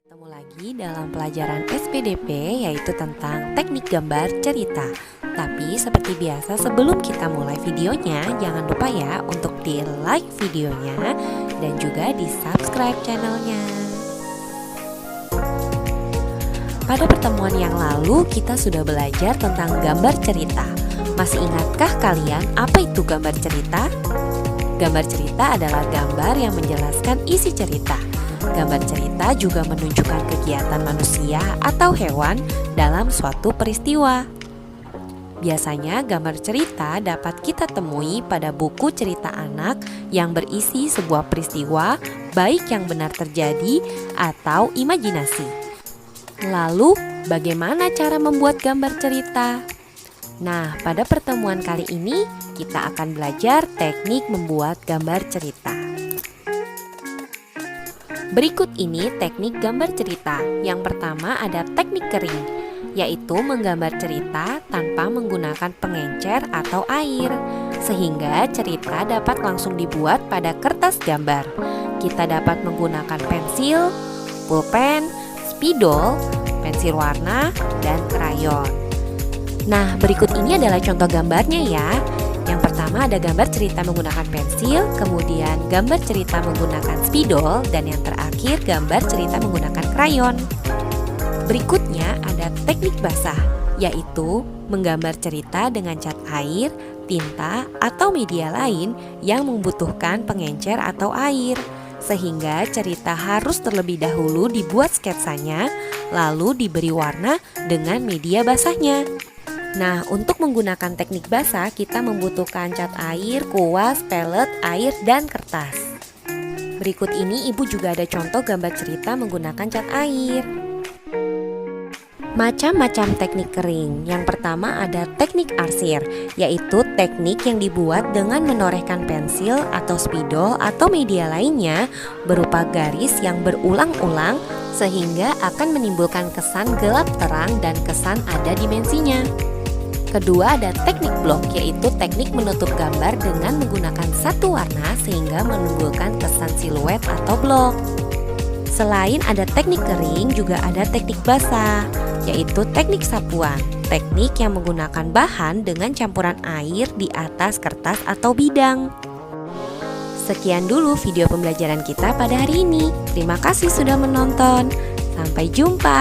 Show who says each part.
Speaker 1: Ketemu lagi dalam pelajaran SPDP, yaitu tentang teknik gambar cerita. Tapi seperti biasa, sebelum kita mulai videonya, jangan lupa ya untuk di like videonya dan juga di subscribe channelnya. Pada pertemuan yang lalu kita sudah belajar tentang gambar cerita. Masih ingatkah kalian apa itu gambar cerita? Gambar cerita adalah gambar yang menjelaskan isi cerita. Gambar cerita juga menunjukkan kegiatan manusia atau hewan dalam suatu peristiwa. Biasanya gambar cerita dapat kita temui pada buku cerita anak yang berisi sebuah peristiwa, baik yang benar terjadi atau imajinasi. Lalu, bagaimana cara membuat gambar cerita? Nah, pada pertemuan kali ini kita akan belajar teknik membuat gambar cerita. Berikut ini teknik gambar cerita. Yang pertama ada teknik kering, yaitu menggambar cerita tanpa menggunakan pengencer atau air, sehingga cerita dapat langsung dibuat pada kertas gambar. Kita dapat menggunakan pensil, pulpen, spidol, pensil warna, dan krayon. Nah, berikut ini adalah contoh gambarnya ya. Yang pertama ada gambar cerita menggunakan pensil, kemudian gambar cerita menggunakan spidol, dan yang terakhir gambar cerita menggunakan krayon. Berikutnya ada teknik basah, yaitu menggambar cerita dengan cat air, tinta, atau media lain yang membutuhkan pengencer atau air. Sehingga cerita harus terlebih dahulu dibuat sketsanya, lalu diberi warna dengan media basahnya. Nah, untuk menggunakan teknik basah, kita membutuhkan cat air, kuas, pelet, air, dan kertas. Berikut ini ibu juga ada contoh gambar cerita menggunakan cat air. Macam-macam teknik kering. Yang pertama ada teknik arsir, yaitu teknik yang dibuat dengan menorehkan pensil atau spidol atau media lainnya berupa garis yang berulang-ulang sehingga akan menimbulkan kesan gelap terang dan kesan ada dimensinya. Kedua ada teknik blok, yaitu teknik menutup gambar dengan menggunakan satu warna sehingga menimbulkan kesan siluet atau blok. Selain ada teknik kering, juga ada teknik basah, yaitu teknik sapuan, teknik yang menggunakan bahan dengan campuran air di atas kertas atau bidang. Sekian dulu video pembelajaran kita pada hari ini. Terima kasih sudah menonton. Sampai jumpa.